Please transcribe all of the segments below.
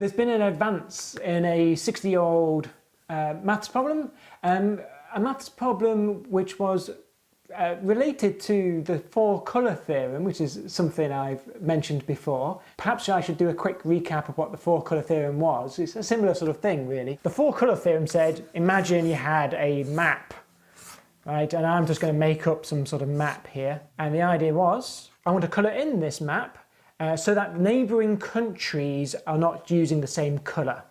There's been an advance in a 60-year-old maths problem, a maths problem which was related to the four-colour theorem, which is something I've mentioned before. Perhaps I should do a quick recap of what the four-colour theorem was. It's a similar sort of thing, really. The four-colour theorem said, imagine you had a map, right? And I'm just going to make up some sort of map here. And the idea was, I want to colour in this map so that neighbouring countries are not using the same colour.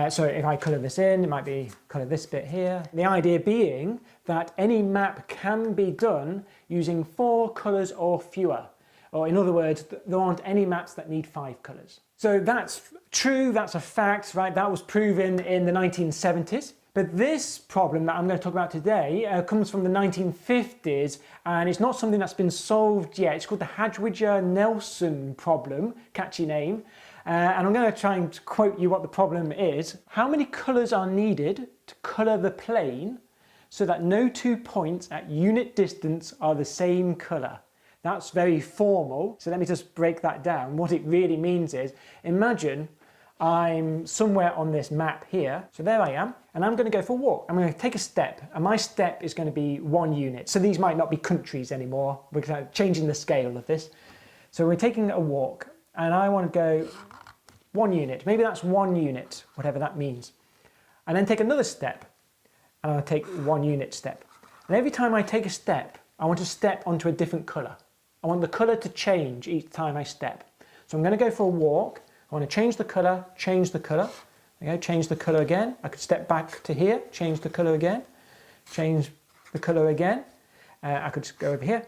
So if I colour this in, it might be colour this bit here. The idea being that any map can be done using 4 colours or fewer. Or in other words, there aren't any maps that need 5 colours. So that's true, that's a fact, right? That was proven in the 1970s. But this problem that I'm going to talk about today comes from the 1950s, and it's not something that's been solved yet. It's called the Hadwiger-Nelson problem, catchy name. And I'm going to try and quote you what the problem is. How many colours are needed to colour the plane so that no 2 points at unit distance are the same colour? That's very formal, so let me just break that down. What it really means is, imagine I'm somewhere on this map here, so there I am, and I'm going to go for a walk. I'm going to take a step, and my step is going to be 1 unit. So these might not be countries anymore, we're kind of changing the scale of this. So we're taking a walk, and I want to go 1 unit, maybe that's 1 unit, whatever that means. And then take another step, and I'll take 1 unit step. And every time I take a step, I want to step onto a different colour. I want the colour to change each time I step. So I'm going to go for a walk. I want to change the colour, okay, change the colour again. I could step back to here, change the colour again, change the colour again. I could just go over here.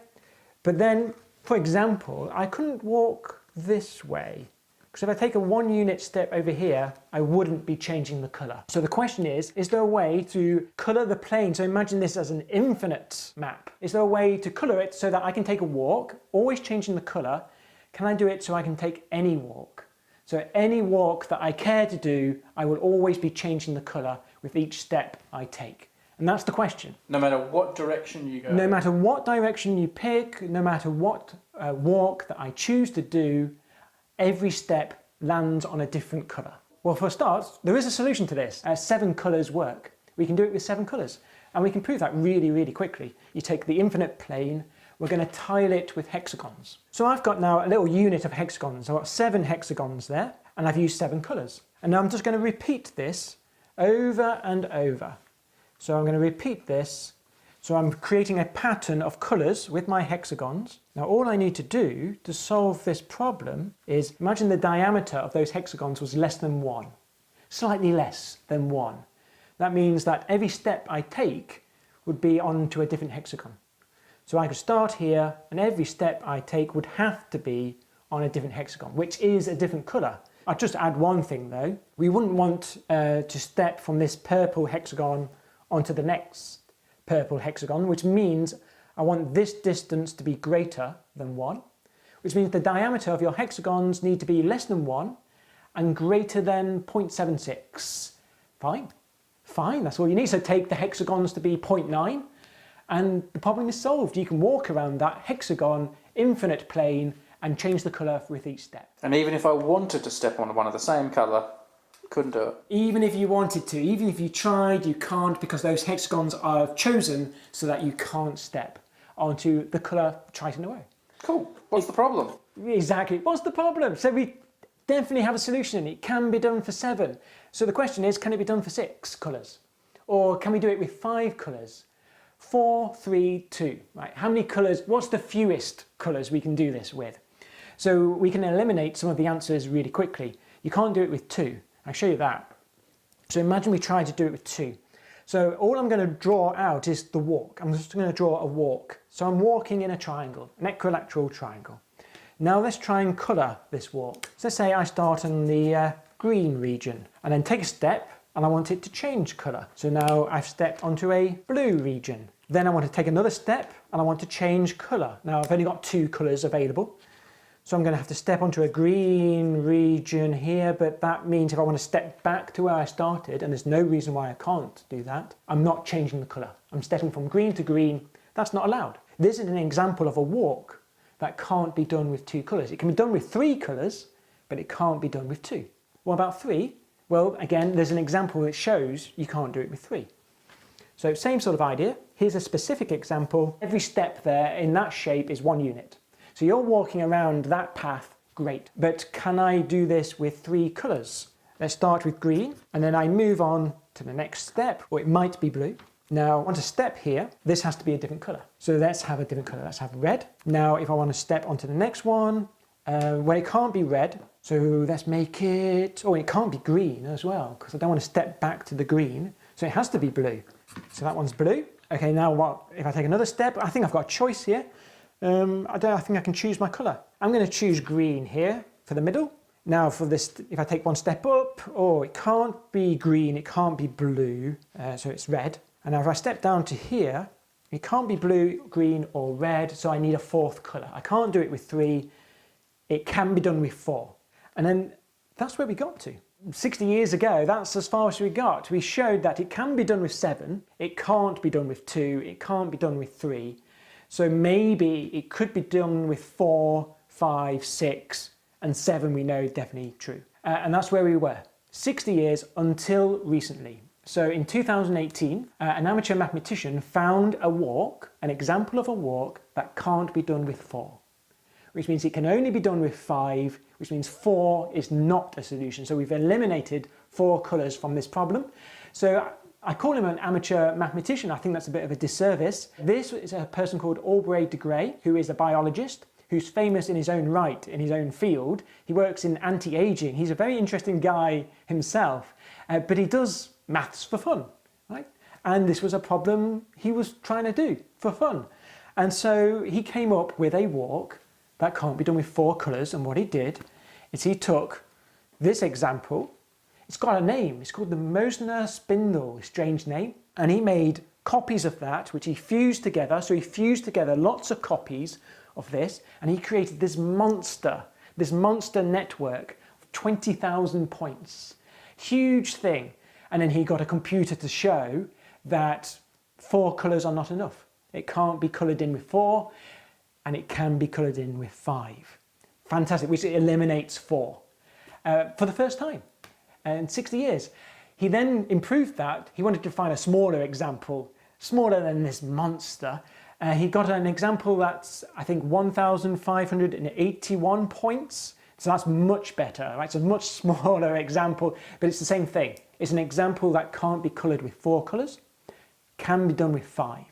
But then, for example, I couldn't walk this way, because if I take a 1 unit step over here, I wouldn't be changing the colour. So the question is there a way to colour the plane? So imagine this as an infinite map. Is there a way to colour it so that I can take a walk, always changing the colour? Can I do it so I can take any walk? So any walk that I care to do, I will always be changing the colour with each step I take. And that's the question. No matter what direction you go. No matter what direction you pick, no matter what walk that I choose to do, every step lands on a different colour. Well, for a start, there is a solution to this. 7 colours work. We can do it with 7 colours. And we can prove that really, really quickly. You take the infinite plane, we're going to tile it with hexagons. So I've got now a little unit of hexagons. I've got 7 hexagons there, and I've used 7 colours. And now I'm just going to repeat this over and over. So I'm going to repeat this. So I'm creating a pattern of colours with my hexagons. Now all I need to do to solve this problem is imagine the diameter of those hexagons was less than 1. Slightly less than 1. That means that every step I take would be onto a different hexagon. So I could start here, and every step I take would have to be on a different hexagon, which is a different colour. I'll just add one thing though. We wouldn't want to step from this purple hexagon onto the next purple hexagon, which means I want this distance to be greater than 1, which means the diameter of your hexagons need to be less than 1 and greater than 0.76. Fine, that's all you need. So take the hexagons to be 0.9. And the problem is solved. You can walk around that hexagon, infinite plane, and change the colour with each step. And even if I wanted to step on one of the same colour, couldn't do it. Even if you wanted to, even if you tried, you can't, because those hexagons are chosen so that you can't step onto the colour Triton away. Cool. What's the problem? Exactly. What's the problem? So we definitely have a solution. It can be done for 7. So the question is, can it be done for 6 colours? Or can we do it with 5 colours? 4, 3, 2, right? How many colours, what's the fewest colours we can do this with? So we can eliminate some of the answers really quickly. You can't do it with 2, I'll show you that. So imagine we try to do it with 2. So all I'm going to draw out is the walk. I'm just going to draw a walk. So I'm walking in a triangle, an equilateral triangle. Now let's try and colour this walk. So let's say I start in the green region and then take a step, and I want it to change colour. So now I've stepped onto a blue region. Then I want to take another step and I want to change colour. Now I've only got 2 colours available. So I'm going to have to step onto a green region here, but that means if I want to step back to where I started, and there's no reason why I can't do that, I'm not changing the colour. I'm stepping from green to green. That's not allowed. This is an example of a walk that can't be done with 2 colours. It can be done with 3 colours, but it can't be done with 2. What about 3? Well, again, there's an example that shows you can't do it with 3. So same sort of idea. Here's a specific example. Every step there in that shape is 1 unit. So you're walking around that path, great. But can I do this with 3 colours? Let's start with green, and then I move on to the next step, or it might be blue. Now, I want to step here. This has to be a different colour. So let's have a different colour. Let's have red. Now, if I want to step onto the next one, well, it can't be red. So let's make it, oh, it can't be green as well, because I don't want to step back to the green. So it has to be blue. So that one's blue. Okay, now what? If I take another step, I think I've got a choice here. I think I can choose my colour. I'm going to choose green here for the middle. Now for this, if I take one step up, oh, it can't be green, it can't be blue, so it's red. And now if I step down to here, it can't be blue, green or red, so I need a 4th colour. I can't do it with 3, it can be done with 4. And then that's where we got to. 60 years ago, that's as far as we got. We showed that it can be done with 7, it can't be done with 2, it can't be done with 3. So maybe it could be done with 4, 5, 6, and 7 we know definitely true. And that's where we were. 60 years until recently. So in 2018, an amateur mathematician found a walk, an example of a walk that can't be done with 4. Which means it can only be done with 5, which means 4 is not a solution. So we've eliminated 4 colours from this problem. So I call him an amateur mathematician. I think that's a bit of a disservice. This is a person called Aubrey de Grey, who is a biologist, who's famous in his own right, in his own field. He works in anti-aging. He's a very interesting guy himself, but he does maths for fun, right? And this was a problem he was trying to do for fun. And so he came up with a walk that can't be done with 4 colours, and what he did is he took this example, it's got a name, it's called the Mosner spindle, a strange name, and he made copies of that which he fused together. So he fused together lots of copies of this, and he created this monster network of 20,000 points. Huge thing. And then he got a computer to show that 4 colours are not enough. It can't be coloured in with 4, and it can be coloured in with 5. Fantastic, which eliminates 4 for the first time in 60 years. He then improved that. He wanted to find a smaller example, smaller than this monster. He got an example that's, I think, 1,581 points. So that's much better, right? It's a much smaller example, but it's the same thing. It's an example that can't be coloured with 4 colours, can be done with 5.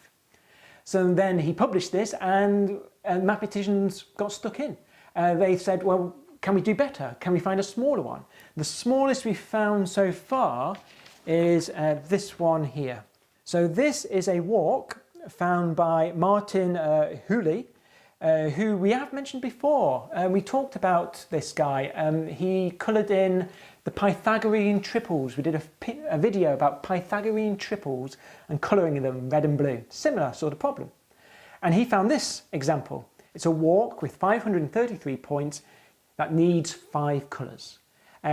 So then he published this, and mathematicians got stuck in. They said, well, can we do better? Can we find a smaller one? The smallest we've found so far is this one here. So this is a walk found by Martin Huli, who we have mentioned before. We talked about this guy. He coloured in the Pythagorean triples. We did a video about Pythagorean triples and colouring them red and blue. Similar sort of problem. And he found this example. It's a walk with 533 points that needs 5 colours.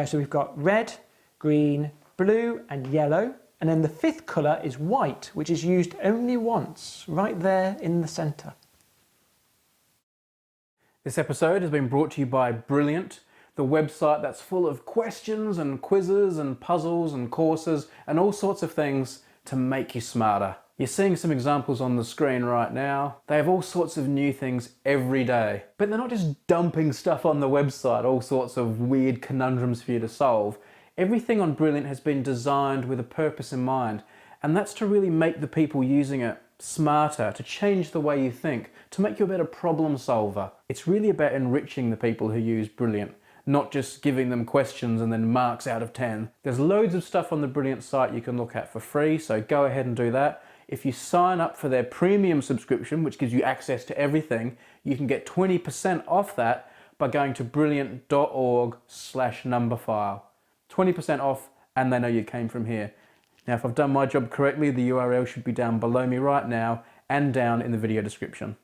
So we've got red, green, blue and yellow. And then the 5th colour is white, which is used only once, right there in the centre. This episode has been brought to you by Brilliant, the website that's full of questions and quizzes and puzzles and courses and all sorts of things to make you smarter. You're seeing some examples on the screen right now. They have all sorts of new things every day. But they're not just dumping stuff on the website, all sorts of weird conundrums for you to solve. Everything on Brilliant has been designed with a purpose in mind, and that's to really make the people using it smarter, to change the way you think, to make you a better problem solver. It's really about enriching the people who use Brilliant, not just giving them questions and then marks out of 10. There's loads of stuff on the Brilliant site you can look at for free, so go ahead and do that. If you sign up for their premium subscription, which gives you access to everything, you can get 20% off that by going to brilliant.org/numberphile. 20% off, and they know you came from here. Now, if I've done my job correctly, the URL should be down below me right now and down in the video description.